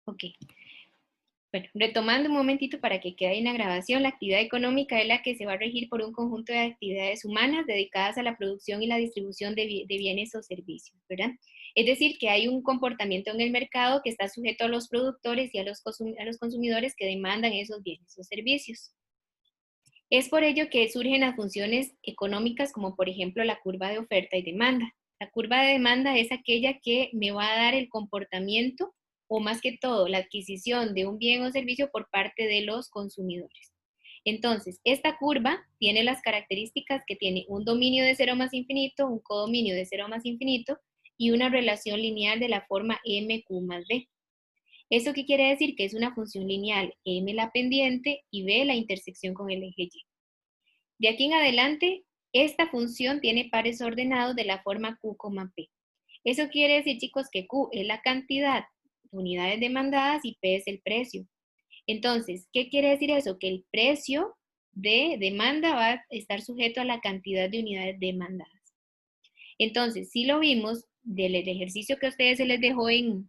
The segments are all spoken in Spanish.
Ok. Bueno, retomando un momentito para que quede en la grabación, la actividad económica es la que se va a regir por un conjunto de actividades humanas dedicadas a la producción y la distribución de bienes o servicios, ¿verdad? Es decir, que hay un comportamiento en el mercado que está sujeto a los productores y a los consumidores que demandan esos bienes o servicios. Es por ello que surgen las funciones económicas como por ejemplo la curva de oferta y demanda. La curva de demanda es aquella que me va a dar el comportamiento o más que todo la adquisición de un bien o servicio por parte de los consumidores. Entonces, esta curva tiene las características que tiene un dominio de 0 más infinito, un codominio de 0 más infinito y una relación lineal de la forma MQ más B. ¿Eso qué quiere decir? Que es una función lineal, M la pendiente y B la intersección con el eje Y. De aquí en adelante, esta función tiene pares ordenados de la forma Q, P. Eso quiere decir, chicos, que Q es la cantidad de unidades demandadas y P es el precio. Entonces, ¿qué quiere decir eso? Que el precio de demanda va a estar sujeto a la cantidad de unidades demandadas. Entonces, si lo vimos del ejercicio que a ustedes se les dejó en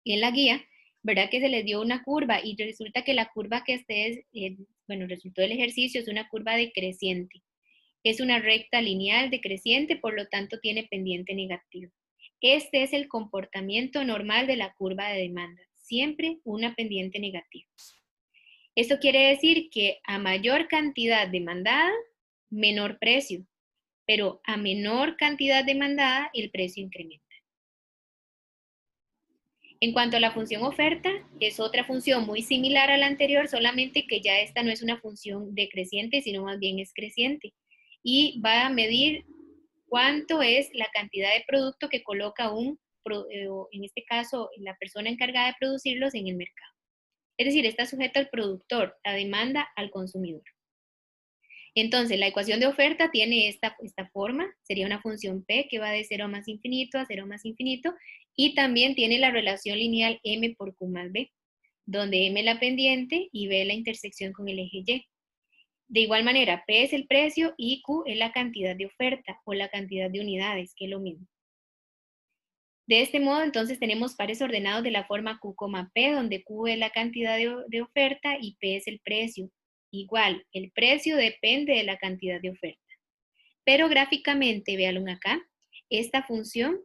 la guía, ¿verdad? Que se les dio una curva y resulta que la curva que ustedes, resultó del ejercicio es una curva decreciente. Es una recta lineal decreciente, por lo tanto tiene pendiente negativa. Este es el comportamiento normal de la curva de demanda, siempre una pendiente negativa. Esto quiere decir que a mayor cantidad demandada, menor precio, pero a menor cantidad demandada, el precio incrementa. En cuanto a la función oferta, es otra función muy similar a la anterior, solamente que ya esta no es una función decreciente, sino más bien es creciente. Y va a medir cuánto es la cantidad de producto que coloca en este caso, la persona encargada de producirlos en el mercado. Es decir, está sujeto al productor, la demanda al consumidor. Entonces, la ecuación de oferta tiene esta forma, sería una función P que va de 0 más infinito a 0 más infinito, y también tiene la relación lineal M por Q más B, donde M es la pendiente y B es la intersección con el eje Y. De igual manera, P es el precio y Q es la cantidad de oferta o la cantidad de unidades, que es lo mismo. De este modo, entonces, tenemos pares ordenados de la forma Q, P, donde Q es la cantidad de oferta y P es el precio. Igual, el precio depende de la cantidad de oferta. Pero gráficamente, véanlo acá, esta función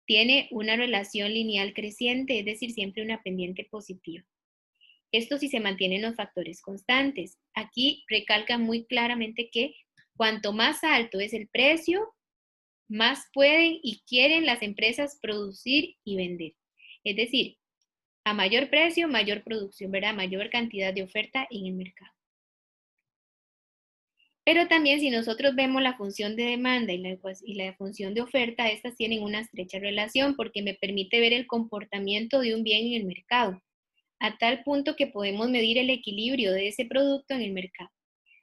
tiene una relación lineal creciente, es decir, siempre una pendiente positiva. Esto sí se mantienen los factores constantes. Aquí recalca muy claramente que cuanto más alto es el precio, más pueden y quieren las empresas producir y vender. Es decir, a mayor precio, mayor producción, ¿verdad? Mayor cantidad de oferta en el mercado. Pero también si nosotros vemos la función de demanda y la función de oferta, estas tienen una estrecha relación porque me permite ver el comportamiento de un bien en el mercado, a tal punto que podemos medir el equilibrio de ese producto en el mercado.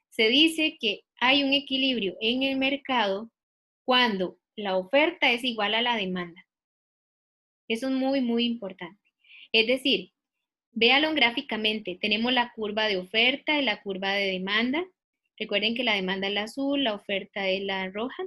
Se dice que hay un equilibrio en el mercado cuando la oferta es igual a la demanda. Eso es muy, muy importante. Es decir, véalo gráficamente. Tenemos la curva de oferta y la curva de demanda. Recuerden que la demanda es la azul, la oferta es la roja.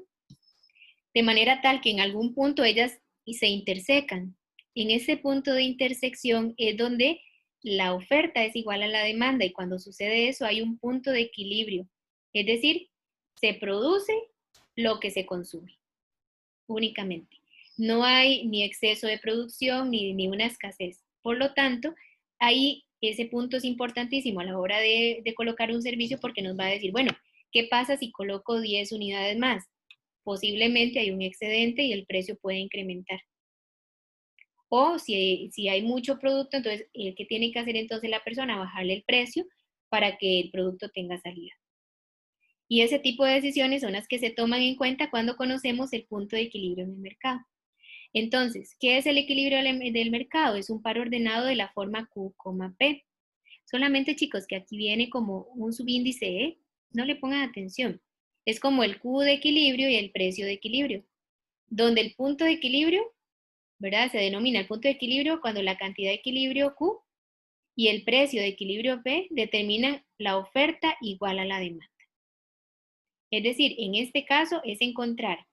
De manera tal que en algún punto ellas se intersecan. En ese punto de intersección es donde la oferta es igual a la demanda y cuando sucede eso hay un punto de equilibrio. Es decir, se produce lo que se consume únicamente. No hay ni exceso de producción ni una escasez. Por lo tanto, ahí ese punto es importantísimo a la hora de colocar un servicio porque nos va a decir, bueno, ¿qué pasa si coloco 10 unidades más? Posiblemente hay un excedente y el precio puede incrementar. O si hay mucho producto, entonces, ¿qué tiene que hacer entonces la persona? Bajarle el precio para que el producto tenga salida. Y ese tipo de decisiones son las que se toman en cuenta cuando conocemos el punto de equilibrio en el mercado. Entonces, ¿qué es el equilibrio del mercado? Es un par ordenado de la forma Q, P. Solamente, chicos, que aquí viene como un subíndice E, no le pongan atención. Es como el Q de equilibrio y el precio de equilibrio, donde el punto de equilibrio, ¿verdad? Se denomina el punto de equilibrio cuando la cantidad de equilibrio Q y el precio de equilibrio P determinan la oferta igual a la demanda. Es decir, en este caso es encontrar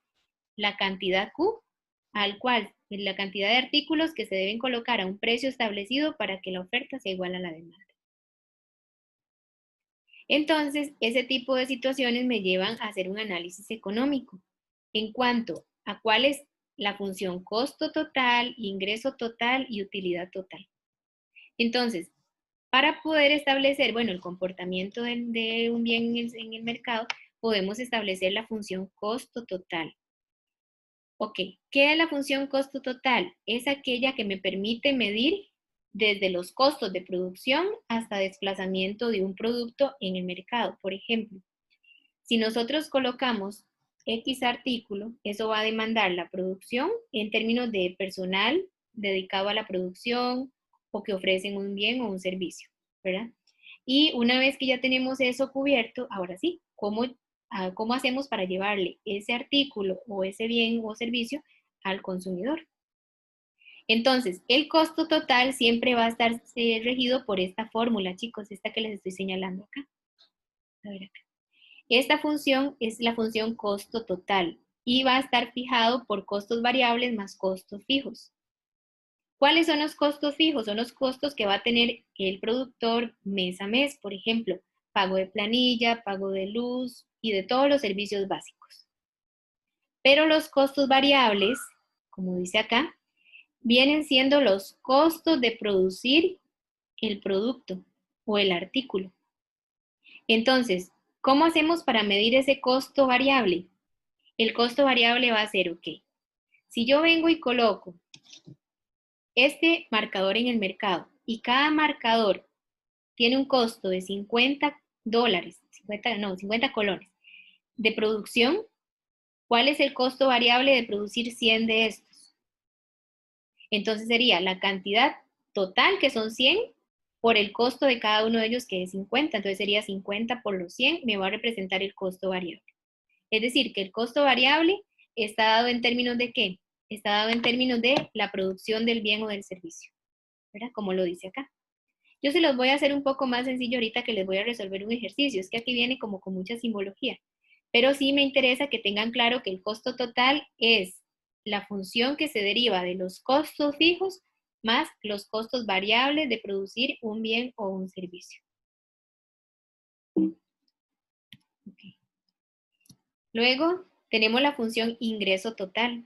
la cantidad Q al cual la cantidad de artículos que se deben colocar a un precio establecido para que la oferta sea igual a la demanda. Entonces, ese tipo de situaciones me llevan a hacer un análisis económico en cuanto a cuál es la función costo total, ingreso total y utilidad total. Entonces, para poder establecer, bueno, el comportamiento de un bien en el mercado, podemos establecer la función costo total. Ok, ¿qué es la función costo total? Es aquella que me permite medir desde los costos de producción hasta desplazamiento de un producto en el mercado. Por ejemplo, si nosotros colocamos X artículo, eso va a demandar la producción en términos de personal dedicado a la producción o que ofrecen un bien o un servicio, ¿verdad? Y una vez que ya tenemos eso cubierto, ahora sí, ¿cómo hacemos para llevarle ese artículo o ese bien o servicio al consumidor? Entonces, el costo total siempre va a estar regido por esta fórmula, chicos, esta que les estoy señalando acá. A ver acá. Esta función es la función costo total y va a estar fijado por costos variables más costos fijos. ¿Cuáles son los costos fijos? Son los costos que va a tener el productor mes a mes, por ejemplo, pago de planilla, pago de luz y de todos los servicios básicos. Pero los costos variables, como dice acá, vienen siendo los costos de producir el producto o el artículo. Entonces, ¿cómo hacemos para medir ese costo variable? El costo variable va a ser, ok, si yo vengo y coloco este marcador en el mercado y cada marcador tiene un costo de $50, 50 colones de producción, ¿cuál es el costo variable de producir 100 de estos? Entonces sería la cantidad total, que son 100, por el costo de cada uno de ellos, que es 50. Entonces sería 50 por los 100, me va a representar el costo variable. Es decir, que el costo variable está dado en términos de ¿qué? Está dado en términos de la producción del bien o del servicio, ¿verdad? Como lo dice acá. Yo se los voy a hacer un poco más sencillo ahorita que les voy a resolver un ejercicio. Es que aquí viene como con mucha simbología. Pero sí me interesa que tengan claro que el costo total es la función que se deriva de los costos fijos más los costos variables de producir un bien o un servicio. Okay. Luego tenemos la función ingreso total.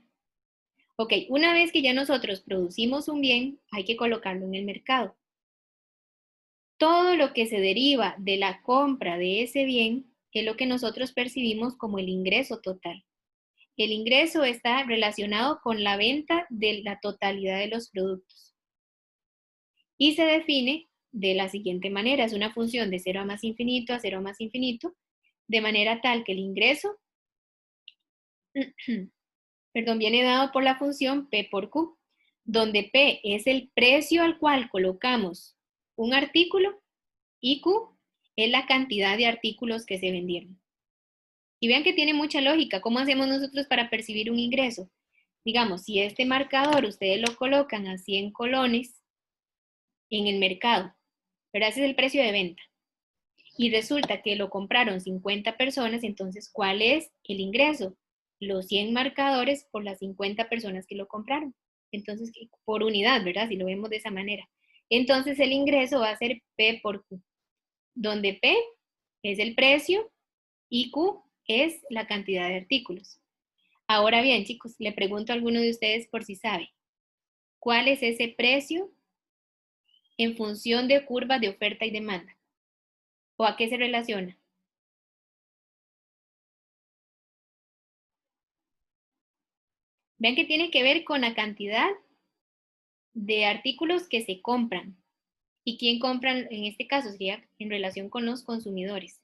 Ok, una vez que ya nosotros producimos un bien, hay que colocarlo en el mercado. Todo lo que se deriva de la compra de ese bien es lo que nosotros percibimos como el ingreso total. El ingreso está relacionado con la venta de la totalidad de los productos. Y se define de la siguiente manera. Es una función de 0 a más infinito a 0 a más infinito, de manera tal que el ingreso viene dado por la función P por Q, donde P es el precio al cual colocamos un artículo y Q es la cantidad de artículos que se vendieron. Y vean que tiene mucha lógica. ¿Cómo hacemos nosotros para percibir un ingreso? Digamos, si este marcador ustedes lo colocan a 100 colones en el mercado, pero ese es el precio de venta, y resulta que lo compraron 50 personas, entonces, ¿cuál es el ingreso? Los 100 marcadores por las 50 personas que lo compraron. Entonces, por unidad, ¿verdad? Si lo vemos de esa manera. Entonces, el ingreso va a ser P por Q, donde P es el precio y Q es la cantidad de artículos. Ahora bien, chicos, le pregunto a alguno de ustedes por si sabe, ¿cuál es ese precio en función de curvas de oferta y demanda? ¿O a qué se relaciona? Vean que tiene que ver con la cantidad de artículos que se compran. ¿Y quién compran? En este caso sería en relación con los consumidores.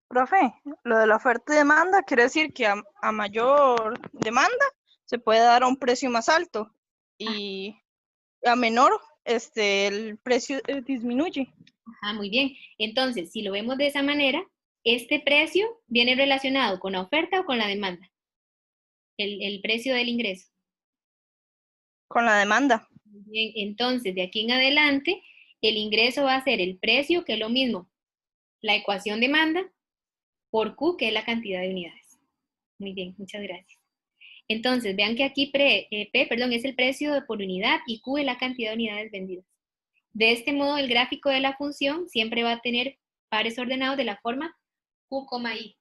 Profe, lo de la oferta y demanda quiere decir que a mayor demanda se puede dar a un precio más alto y a menor el precio disminuye. Ajá, muy bien. Entonces, si lo vemos de esa manera, este precio viene relacionado con la oferta o con la demanda. El precio del ingreso. Con la demanda. Bien, entonces, de aquí en adelante, el ingreso va a ser el precio, que es lo mismo, la ecuación demanda, por Q, que es la cantidad de unidades. Muy bien, muchas gracias. Entonces, vean que aquí P, perdón, es el precio por unidad y Q es la cantidad de unidades vendidas. De este modo, el gráfico de la función siempre va a tener pares ordenados de la forma Q, I.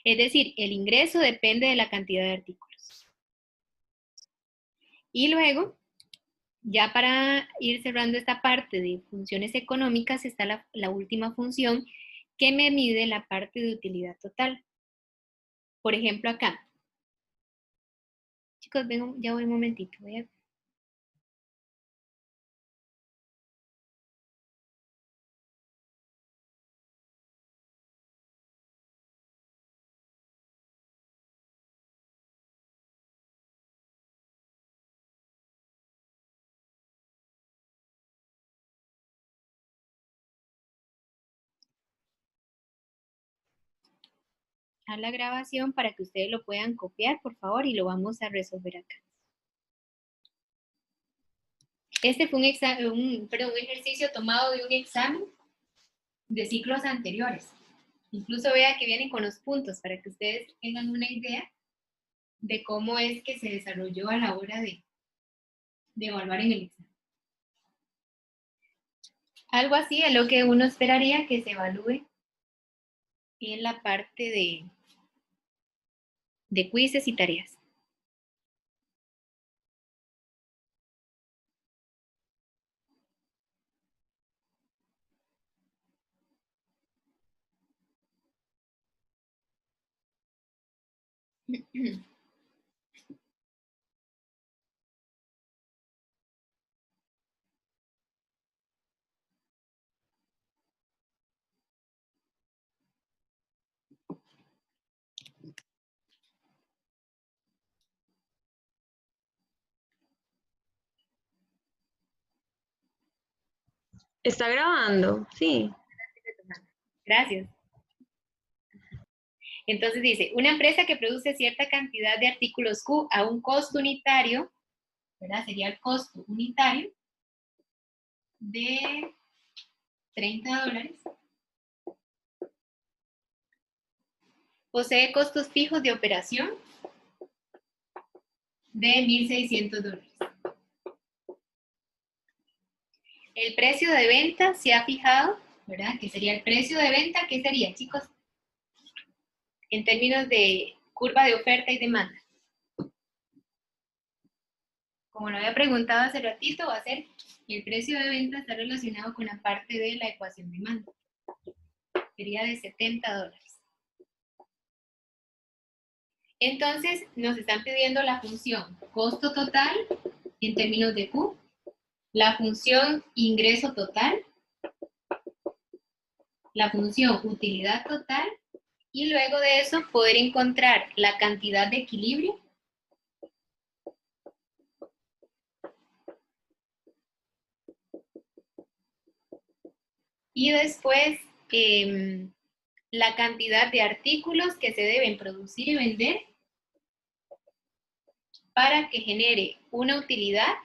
Es decir, el ingreso depende de la cantidad de artículos. Y luego, ya para ir cerrando esta parte de funciones económicas, está la última función que me mide la parte de utilidad total. Por ejemplo, acá. Chicos, vengo, ya voy un momentito. A la grabación para que ustedes lo puedan copiar, por favor, y lo vamos a resolver acá. Este fue un ejercicio tomado de un examen de ciclos anteriores. Incluso vea que vienen con los puntos para que ustedes tengan una idea de cómo es que se desarrolló a la hora de evaluar en el examen. Algo así es lo que uno esperaría que se evalúe en la parte de quizzes y tareas. ¿Está grabando? Sí. Gracias. Entonces dice, una empresa que produce cierta cantidad de artículos Q a un costo unitario, ¿verdad? Sería el costo unitario de $30. Posee costos fijos de operación de $1,600. El precio de venta se ha fijado, ¿verdad? ¿Qué sería el precio de venta? ¿Qué sería, chicos? En términos de curva de oferta y demanda. Como lo había preguntado hace ratito, va a ser el precio de venta está relacionado con la parte de la ecuación de demanda. Sería de $70. Entonces, nos están pidiendo la función costo total en términos de Q, la función ingreso total, la función utilidad total, y luego de eso poder encontrar la cantidad de equilibrio y después la cantidad de artículos que se deben producir y vender para que genere una utilidad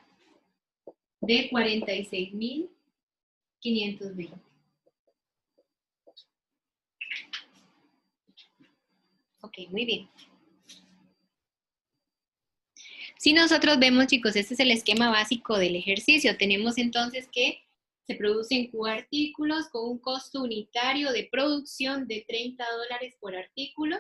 de 46.520. Ok, muy bien. Si nosotros vemos, chicos, este es el esquema básico del ejercicio. Tenemos entonces que se producen Q artículos con un costo unitario de producción de $30 por artículo,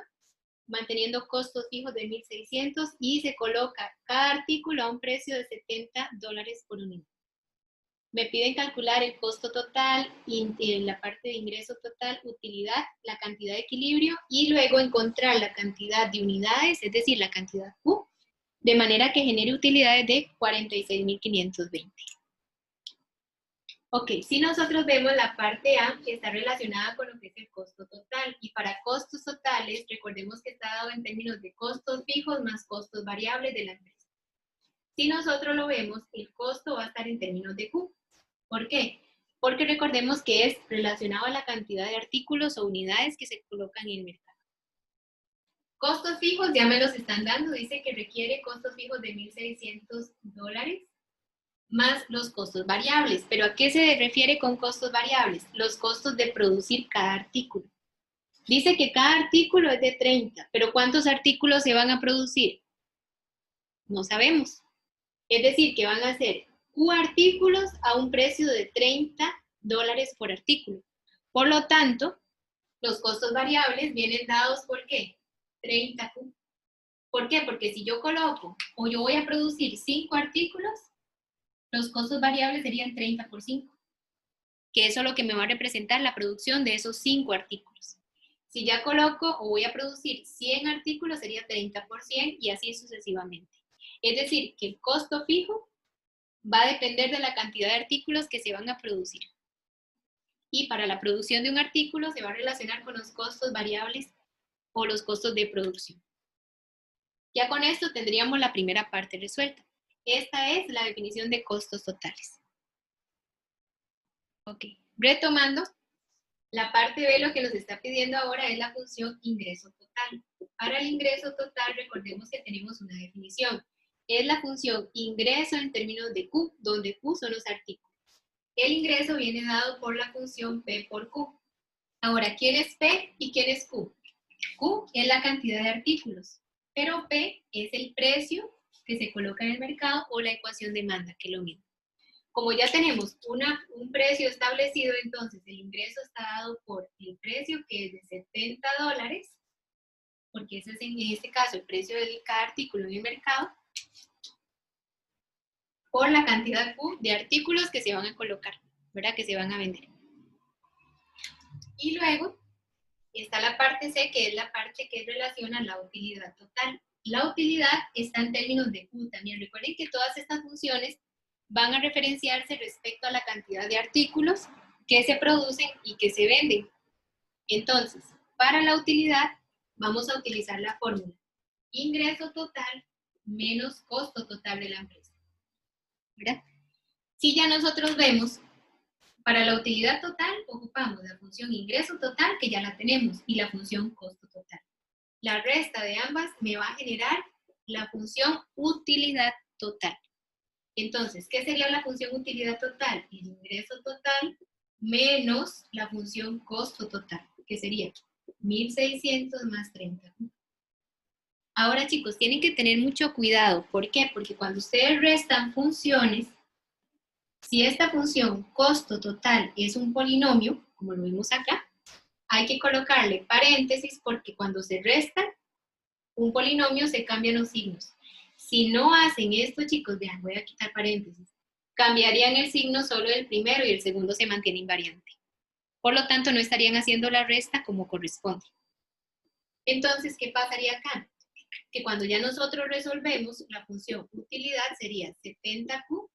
manteniendo costos fijos de 1,600 y se coloca cada artículo a un precio de $70 por unidad. Me piden calcular el costo total, la parte de ingreso total, utilidad, la cantidad de equilibrio y luego encontrar la cantidad de unidades, es decir, la cantidad Q, de manera que genere utilidades de 46.520. Ok, si nosotros vemos la parte A, que está relacionada con lo que es el costo total, y para costos totales, recordemos que está dado en términos de costos fijos más costos variables de la empresa. Si nosotros lo vemos, el costo va a estar en términos de Q. ¿Por qué? Porque recordemos que es relacionado a la cantidad de artículos o unidades que se colocan en el mercado. Costos fijos, ya me los están dando, dice que requiere costos fijos de $1,600 más los costos variables. ¿Pero a qué se refiere con costos variables? Los costos de producir cada artículo. Dice que cada artículo es de 30, pero ¿cuántos artículos se van a producir? No sabemos. Es decir, que van a ser Q artículos a un precio de $30 por artículo. Por lo tanto, los costos variables vienen dados por ¿qué? 30Q. ¿Por qué? Porque si yo coloco o yo voy a producir 5 artículos, los costos variables serían 30 por 5, que eso es lo que me va a representar la producción de esos 5 artículos. Si ya coloco o voy a producir 100 artículos, sería 30 por 100 y así sucesivamente. Es decir, que el costo fijo va a depender de la cantidad de artículos que se van a producir. Y para la producción de un artículo se va a relacionar con los costos variables o los costos de producción. Ya con esto tendríamos la primera parte resuelta. Esta es la definición de costos totales. Ok, retomando, la parte B lo que nos está pidiendo ahora es la función ingreso total. Para el ingreso total, recordemos que tenemos una definición. Es la función ingreso en términos de Q, donde Q son los artículos. El ingreso viene dado por la función P por Q. Ahora, ¿quién es P y quién es Q? Q es la cantidad de artículos, pero P es el precio que se coloca en el mercado o la ecuación demanda, que es lo mismo. Como ya tenemos un precio establecido, entonces el ingreso está dado por el precio que es de $70, porque ese es en este caso el precio de cada artículo en el mercado, por la cantidad Q de artículos que se van a colocar, ¿verdad? Que se van a vender. Y luego está la parte C, que es la parte que relaciona la utilidad total. La utilidad está en términos de Q también. Recuerden que todas estas funciones van a referenciarse respecto a la cantidad de artículos que se producen y que se venden. Entonces, para la utilidad vamos a utilizar la fórmula ingreso total menos costo total de la empresa, ¿verdad? Si ya nosotros vemos, para la utilidad total ocupamos la función ingreso total, que ya la tenemos, y la función costo total. La resta de ambas me va a generar la función utilidad total. Entonces, ¿qué sería la función utilidad total? El ingreso total menos la función costo total, que sería 1.600 más 30. Ahora, chicos, tienen que tener mucho cuidado. ¿Por qué? Porque cuando ustedes restan funciones, si esta función costo total es un polinomio, como lo vimos acá, hay que colocarle paréntesis porque cuando se resta un polinomio se cambian los signos. Si no hacen esto, chicos, vean, voy a quitar paréntesis. Cambiarían el signo solo del primero y el segundo se mantiene invariante. Por lo tanto, no estarían haciendo la resta como corresponde. Entonces, ¿qué pasaría acá? Que cuando ya nosotros resolvemos, la función utilidad sería 70Q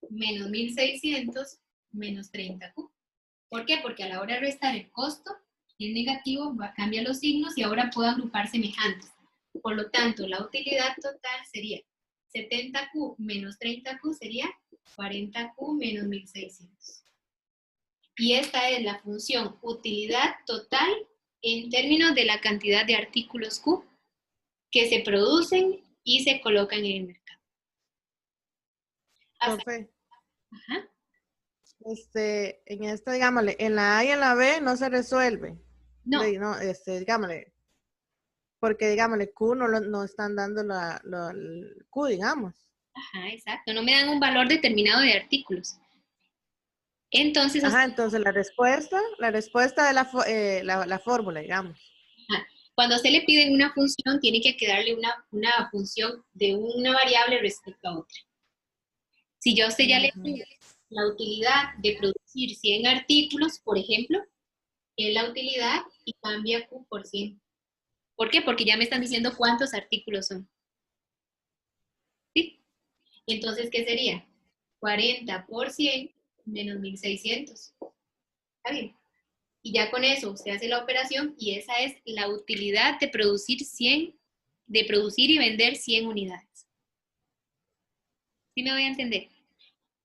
menos 1.600 menos 30Q. ¿Por qué? Porque a la hora de restar el costo, el negativo cambia los signos y ahora puedo agrupar semejantes. Por lo tanto, la utilidad total sería 70Q menos 30Q sería 40Q menos 1.600. Y esta es la función utilidad total en términos de la cantidad de artículos Q que se producen y se colocan en el mercado. Profe, Ajá. en esta, digámosle, en la A y en la B no se resuelve. No. Digámosle, porque, digámosle, Q no están dando el Q, digamos. Ajá, exacto. No me dan un valor determinado de artículos. Entonces, ajá, entonces la respuesta de la fórmula, digamos. ajá, cuando a usted le piden una función, tiene que quedarle una función de una variable respecto a otra. Si yo a usted ya le pide la utilidad de producir 100 artículos, por ejemplo, es la utilidad y cambia Q por 100. ¿Por qué? Porque ya me están diciendo cuántos artículos son. ¿Sí? Entonces, ¿qué sería? 40 por 100 menos 1.600. ¿Está bien? Y ya con eso usted hace la operación y esa es la utilidad de producir y vender 100 unidades. ¿Sí me voy a entender?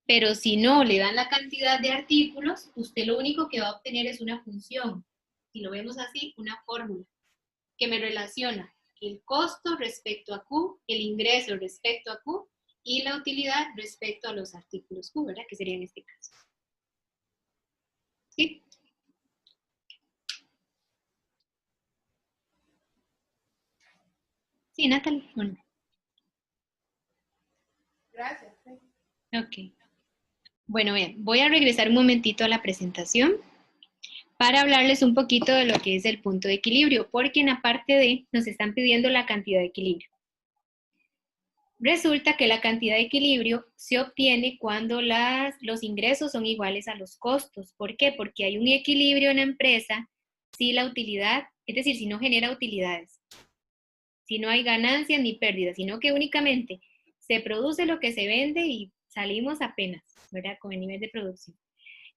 Pero si no le dan la cantidad de artículos, usted lo único que va a obtener es una función. Si lo vemos así, una fórmula que me relaciona el costo respecto a Q, el ingreso respecto a Q y la utilidad respecto a los artículos Q, ¿verdad? Que sería en este caso. ¿Sí? Sí, Natalie. ¿O no? Gracias. Sí. Ok. Bueno, bien, voy a regresar un momentito a la presentación para hablarles un poquito de lo que es el punto de equilibrio, porque en la parte D nos están pidiendo la cantidad de equilibrio. Resulta que la cantidad de equilibrio se obtiene cuando los ingresos son iguales a los costos. ¿Por qué? Porque hay un equilibrio en la empresa si la utilidad, es decir, si no genera utilidades, si no hay ganancias ni pérdidas, sino que únicamente se produce lo que se vende y salimos apenas, ¿verdad? Con el nivel de producción.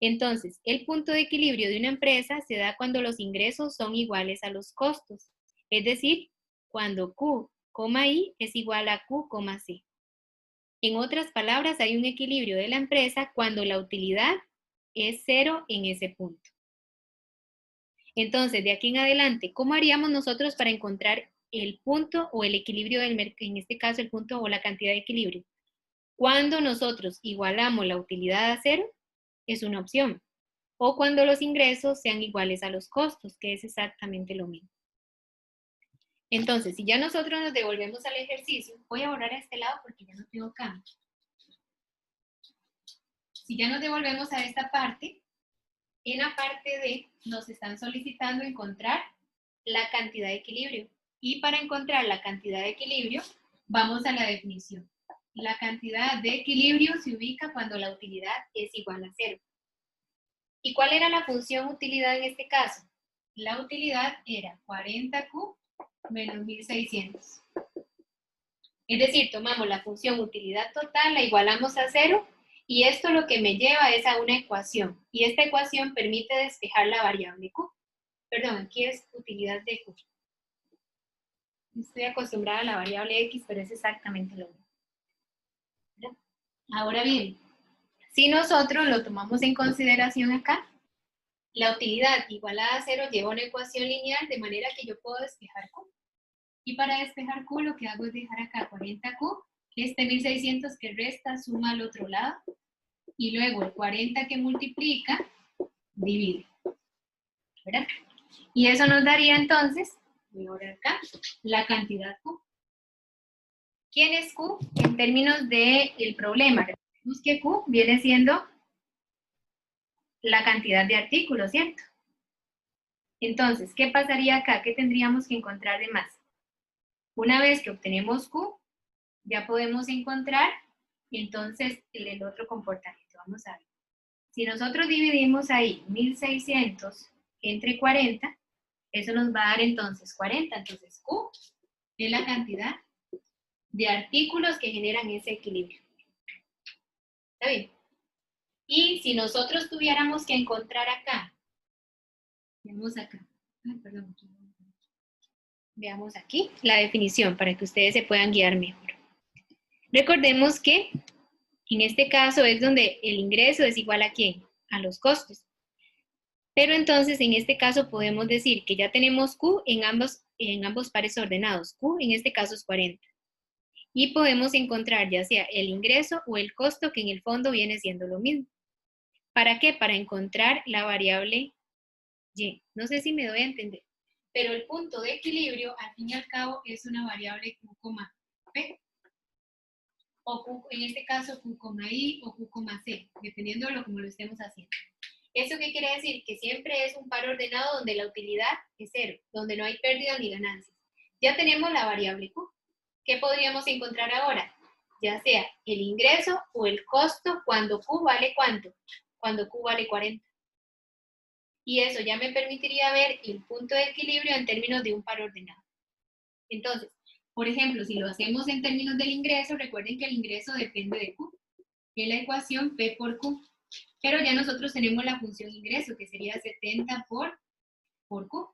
Entonces, el punto de equilibrio de una empresa se da cuando los ingresos son iguales a los costos, es decir, cuando Q, I es igual a Q, C. En otras palabras, hay un equilibrio de la empresa cuando la utilidad es cero en ese punto. Entonces, de aquí en adelante, ¿cómo haríamos nosotros para encontrar el punto o el equilibrio del mercado, en este caso el punto o la cantidad de equilibrio? Cuando nosotros igualamos la utilidad a cero, es una opción. O cuando los ingresos sean iguales a los costos, que es exactamente lo mismo. Entonces, si ya nosotros nos devolvemos al ejercicio, voy a borrar a este lado porque ya no tengo cambio. Si ya nos devolvemos a esta parte, en la parte D nos están solicitando encontrar la cantidad de equilibrio. Y para encontrar la cantidad de equilibrio, vamos a la definición. La cantidad de equilibrio se ubica cuando la utilidad es igual a cero. ¿Y cuál era la función utilidad en este caso? La utilidad era 40Q menos 1600. Es decir, tomamos la función utilidad total, la igualamos a cero, y esto lo que me lleva es a una ecuación. Y esta ecuación permite despejar la variable Q. Perdón, aquí es utilidad de Q. Estoy acostumbrada a la variable X, pero es exactamente lo mismo. ¿Verdad? Ahora bien, si nosotros lo tomamos en consideración acá, la utilidad igualada a cero lleva una ecuación lineal de manera que yo puedo despejar Q. Y para despejar Q lo que hago es dejar acá 40Q, este 1600 que resta suma al otro lado, y luego el 40 que multiplica, divide. ¿Verdad? Y eso nos daría entonces, voy a borrar acá, la cantidad Q. ¿Quién es Q? En términos del problema, recordemos que Q viene siendo la cantidad de artículos, ¿cierto? Entonces, ¿qué pasaría acá? ¿Qué tendríamos que encontrar de más? Una vez que obtenemos Q, ya podemos encontrar entonces el otro comportamiento. Vamos a ver. Si nosotros dividimos ahí 1600 entre 40, eso nos va a dar entonces 40. Entonces Q es la cantidad de artículos que generan ese equilibrio. ¿Está bien? Y si nosotros tuviéramos que encontrar acá, veamos acá, perdón, veamos aquí la definición para que ustedes se puedan guiar mejor. Recordemos que en este caso es donde el ingreso es igual a ¿quién? A los costos. Pero entonces en este caso podemos decir que ya tenemos Q en ambos pares ordenados. Q en este caso es 40. Y podemos encontrar ya sea el ingreso o el costo, que en el fondo viene siendo lo mismo. ¿Para qué? Para encontrar la variable Y. No sé si me doy a entender. Pero el punto de equilibrio, al fin y al cabo, es una variable Q, P. O Q, en este caso Q, I o Q, C, dependiendo de cómo lo estemos haciendo. ¿Eso qué quiere decir? Que siempre es un par ordenado donde la utilidad es cero, donde no hay pérdidas ni ganancias. Ya tenemos la variable Q. ¿Qué podríamos encontrar ahora? Ya sea el ingreso o el costo cuando Q vale ¿cuánto? Cuando Q vale 40. Y eso ya me permitiría ver el punto de equilibrio en términos de un par ordenado. Entonces, por ejemplo, si lo hacemos en términos del ingreso, recuerden que el ingreso depende de Q. Es la ecuación P por Q. Pero ya nosotros tenemos la función ingreso, que sería 70 por Q.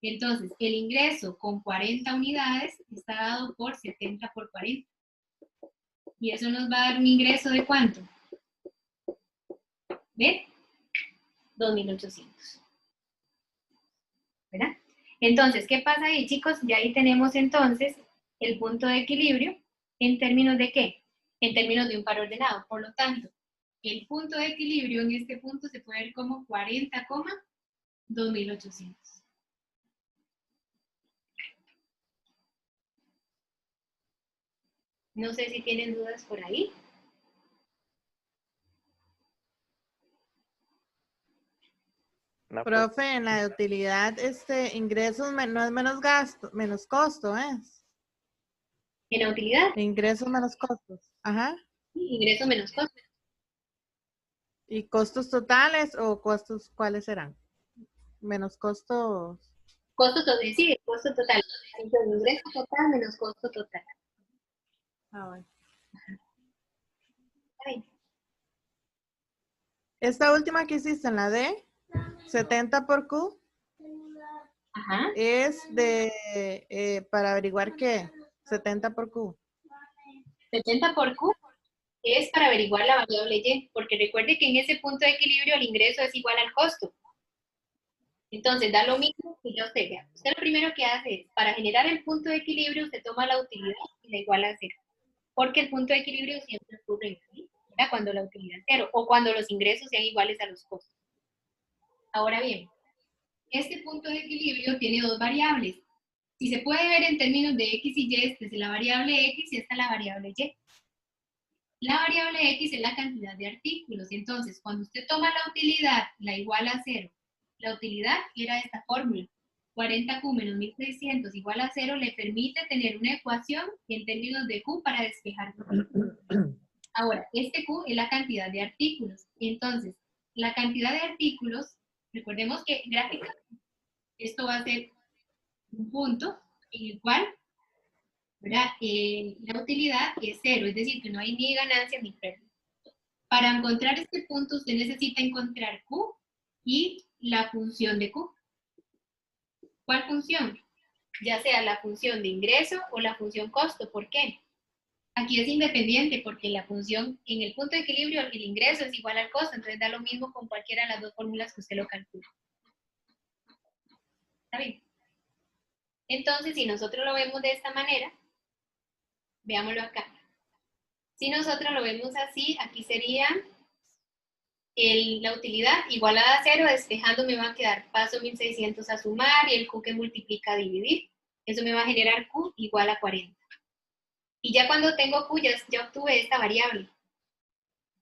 Entonces, el ingreso con 40 unidades está dado por 70 por 40. Y eso nos va a dar un ingreso de ¿cuánto? ¿Ven? 2.800. ¿Verdad? Entonces, ¿qué pasa ahí, chicos? Ya ahí tenemos entonces el punto de equilibrio en términos de ¿qué? En términos de un par ordenado. Por lo tanto, el punto de equilibrio en este punto se puede ver como 40,2800. No sé si tienen dudas por ahí. No, pues, Profe, en la de utilidad, ingresos no es menos gasto, menos costo, ¿es? En la utilidad, Ingresos menos costos. Ajá. ingreso menos costo. ¿Y costos totales o costos cuáles serán? Menos costos. Costo total, sí, costo total. Entonces, ingreso total menos costo total. Ah, bueno. Ay, Esta última que hiciste en la D, 70 por Q, ajá. es para averiguar qué, 70 por Q. 70 por Q es para averiguar la variable Y, porque recuerde que en ese punto de equilibrio el ingreso es igual al costo. Entonces, da lo mismo que yo sé. Vea. Usted lo primero que hace es, para generar el punto de equilibrio, usted toma la utilidad y la iguala a cero. Porque el punto de equilibrio siempre ocurre ¿sí? Cuando la utilidad es cero o cuando los ingresos sean iguales a los costos. Ahora bien, este punto de equilibrio tiene dos variables. Si se puede ver en términos de X y Y, esta es la variable X y esta es la variable Y. La variable X es la cantidad de artículos. Entonces, cuando usted toma la utilidad, la iguala a cero. La utilidad era esta fórmula. 40Q menos 1600 igual a 0 le permite tener una ecuación en términos de Q para despejar. Ahora, este Q es la cantidad de artículos. Entonces, la cantidad de artículos, recordemos que gráficamente esto va a ser un punto en el cual ¿verdad? La utilidad es 0, es decir, que no hay ni ganancia ni pérdida. Para encontrar este punto, usted necesita encontrar Q y la función de Q. ¿Cuál función? Ya sea la función de ingreso o la función costo. ¿Por qué? Aquí es independiente porque la función, en el punto de equilibrio, el ingreso es igual al costo, entonces da lo mismo con cualquiera de las dos fórmulas que usted lo calcule. ¿Está bien? Entonces, si nosotros lo vemos de esta manera, veámoslo acá. Si nosotros lo vemos así, aquí sería la utilidad igualada a 0, despejando me va a quedar paso 1600 a sumar y el Q que multiplica a dividir. Eso me va a generar Q igual a 40. Y ya cuando tengo Q, ya obtuve esta variable.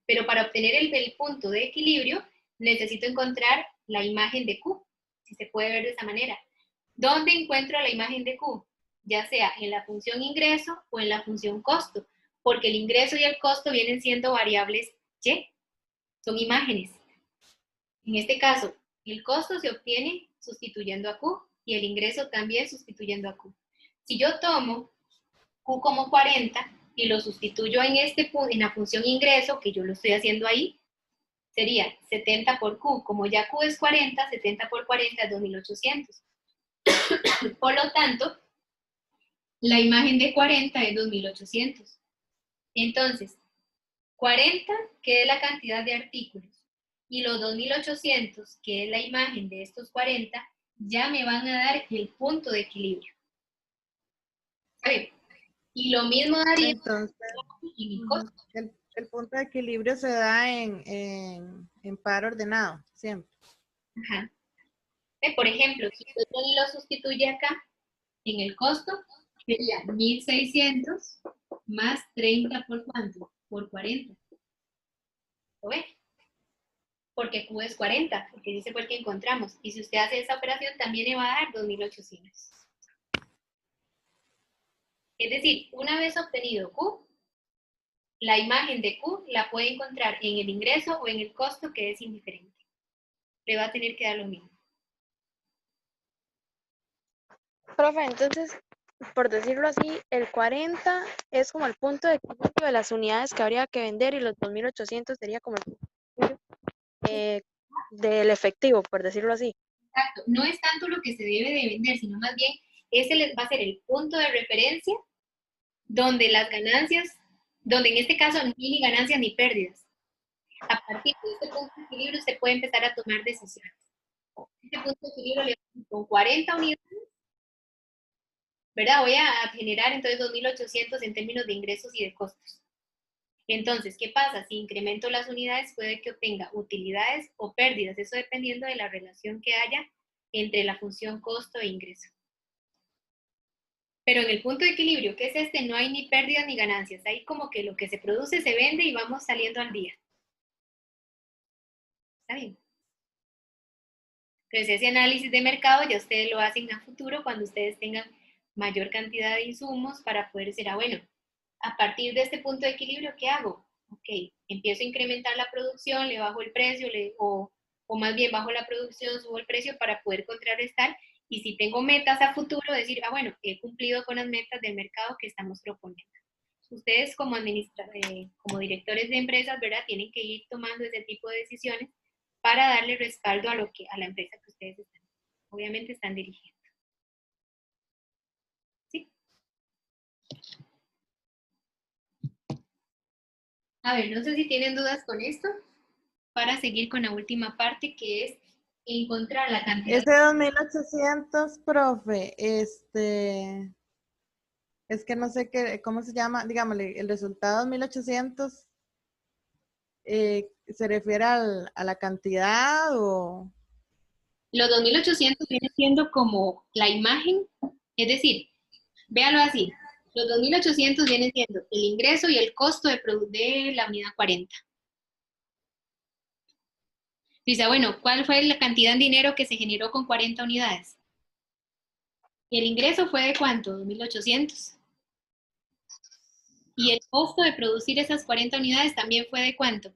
Pero para obtener el punto de equilibrio, necesito encontrar la imagen de Q, si se puede ver de esa manera. ¿Dónde encuentro la imagen de Q? Ya sea en la función ingreso o en la función costo, porque el ingreso y el costo vienen siendo variables Y, son imágenes. En este caso, el costo se obtiene sustituyendo a Q y el ingreso también sustituyendo a Q. Si yo tomo Q como 40 y lo sustituyo en la función ingreso, que yo lo estoy haciendo ahí, sería 70 por Q. Como ya Q es 40, 70 por 40 es 2800. Por lo tanto, la imagen de 40 es 2800. Entonces, 40, que es la cantidad de artículos, y los 2800, que es la imagen de estos 40, ya me van a dar el punto de equilibrio. ¿Saben? Y lo mismo daría Entonces, en el costo. el punto de equilibrio se da en par ordenado, siempre. Ajá. Por ejemplo, si usted lo sustituye acá, en el costo, sería 1600 más 30 por cuánto? Por 40. ¿Lo ve? Porque Q es 40, porque dice fue el que encontramos. Y si usted hace esa operación, también le va a dar 2800. Es decir, una vez obtenido Q, la imagen de Q la puede encontrar en el ingreso o en el costo, que es indiferente. Le va a tener que dar lo mismo. Profe, entonces, por decirlo así, el 40 es como el punto de equilibrio de las unidades que habría que vender y los 2800 sería como el punto de equilibrio, del efectivo, por decirlo así. Exacto. No es tanto lo que se debe de vender, sino más bien ese va a ser el punto de referencia donde las ganancias, donde en este caso no hay ni ganancias ni pérdidas. A partir de este punto de equilibrio se puede empezar a tomar decisiones. Este punto de equilibrio le con 40 unidades, ¿verdad? Voy a generar entonces 2.800 en términos de ingresos y de costos. Entonces, ¿qué pasa? Si incremento las unidades, puede que obtenga utilidades o pérdidas, eso dependiendo de la relación que haya entre la función costo e ingreso. Pero en el punto de equilibrio, que es este, no hay ni pérdidas ni ganancias. Hay como que lo que se produce se vende y vamos saliendo al día. ¿Está bien? Entonces ese análisis de mercado ya ustedes lo hacen a futuro cuando ustedes tengan mayor cantidad de insumos para poder decir, bueno, a partir de este punto de equilibrio, ¿qué hago? Ok, empiezo a incrementar la producción, le bajo el precio, o más bien bajo la producción, subo el precio para poder contrarrestar. Y si tengo metas a futuro, decir, bueno, he cumplido con las metas del mercado que estamos proponiendo. Ustedes como como directores de empresas, ¿verdad? Tienen que ir tomando ese tipo de decisiones para darle respaldo a la empresa que ustedes obviamente están dirigiendo. ¿Sí? A ver, no sé si tienen dudas con esto, para seguir con la última parte, que es encontrar la cantidad. Ese 2800, profe, es que no sé cómo se llama, digámosle, el resultado 2800, ¿se refiere a la cantidad o...? Los 2800 viene siendo como la imagen, es decir, véalo así, los 2800 vienen siendo el ingreso y el costo de la unidad 40. Dice, bueno, ¿cuál fue la cantidad en dinero que se generó con 40 unidades? El ingreso fue de ¿cuánto? 2.800. Y el costo de producir esas 40 unidades también fue de ¿cuánto?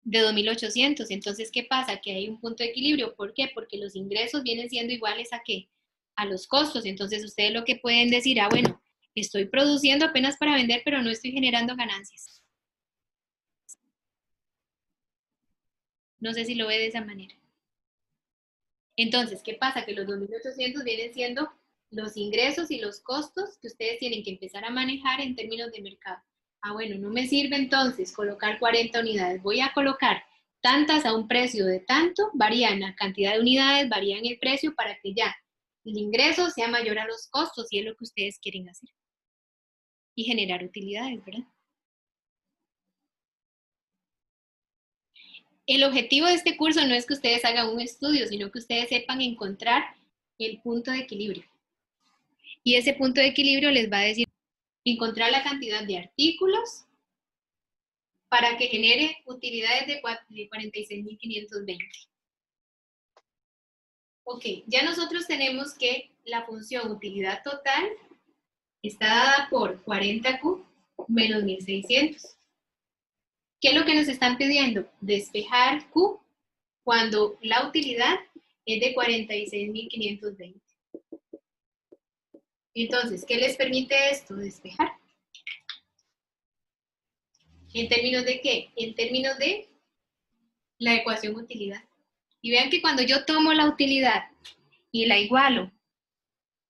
De 2.800. Entonces, ¿qué pasa? Que hay un punto de equilibrio. ¿Por qué? Porque los ingresos vienen siendo iguales ¿a qué? A los costos. Entonces, ustedes lo que pueden decir, bueno, estoy produciendo apenas para vender, pero no estoy generando ganancias. No sé si lo ve de esa manera. Entonces, ¿qué pasa? Que los 2.800 vienen siendo los ingresos y los costos que ustedes tienen que empezar a manejar en términos de mercado. Bueno, no me sirve entonces colocar 40 unidades. Voy a colocar tantas a un precio de tanto, varía en la cantidad de unidades, varía en el precio para que ya el ingreso sea mayor a los costos, y es lo que ustedes quieren hacer. Y generar utilidades, ¿verdad? El objetivo de este curso no es que ustedes hagan un estudio, sino que ustedes sepan encontrar el punto de equilibrio. Y ese punto de equilibrio les va a decir encontrar la cantidad de artículos para que genere utilidades de 46.520. Ok, ya nosotros tenemos que la función utilidad total está dada por 40Q menos 1.600. ¿Qué es lo que nos están pidiendo? Despejar Q cuando la utilidad es de 46.520. Entonces, ¿qué les permite esto? Despejar. ¿En términos de qué? En términos de la ecuación utilidad. Y vean que cuando yo tomo la utilidad y la igualo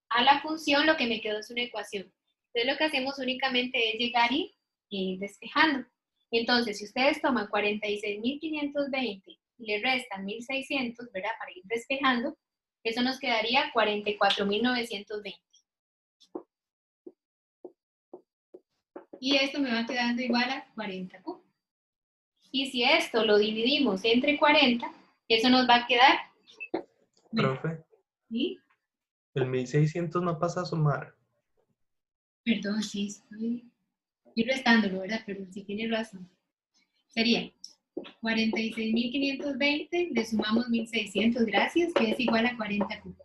a la función, lo que me quedó es una ecuación. Entonces lo que hacemos únicamente es llegar y ir despejando. Entonces, si ustedes toman 46.520 y le restan 1.600, ¿verdad? Para ir despejando, eso nos quedaría 44.920. Y esto me va quedando igual a 40Q. Y si esto lo dividimos entre 40, eso nos va a quedar... Profe, ¿Sí? el 1600 no pasa a sumar. Perdón, sí, estoy restándolo, ¿verdad? Perdón, sí tiene razón. Sería 46.520, le sumamos 1.600, gracias, que es igual a 40Q.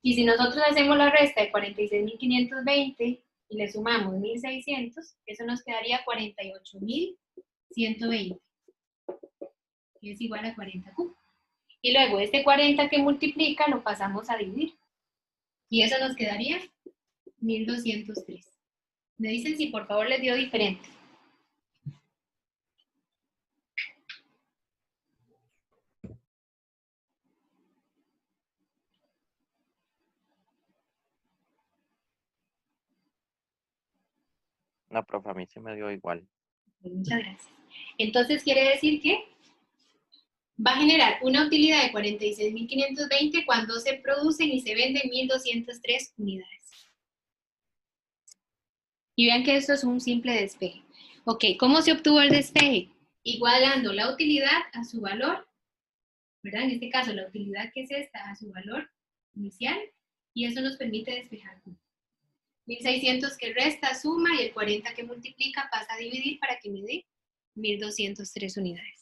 Y si nosotros hacemos la resta de 46.520 y le sumamos 1.600, eso nos quedaría 48.120, que es igual a 40Q. Y luego este 40 que multiplica lo pasamos a dividir. Y eso nos quedaría 1.203. Me dicen si por favor les dio diferente. No, profe, a mí sí me dio igual. Muchas gracias. Entonces quiere decir que va a generar una utilidad de 46.520 cuando se producen y se venden 1.203 unidades. Y vean que esto es un simple despeje. Ok, ¿cómo se obtuvo el despeje? Igualando la utilidad a su valor, ¿verdad? En este caso, la utilidad que es esta a su valor inicial, Y eso nos permite despejar. 1600 que resta suma y el 40 que multiplica pasa a dividir para que me dé 1203 unidades.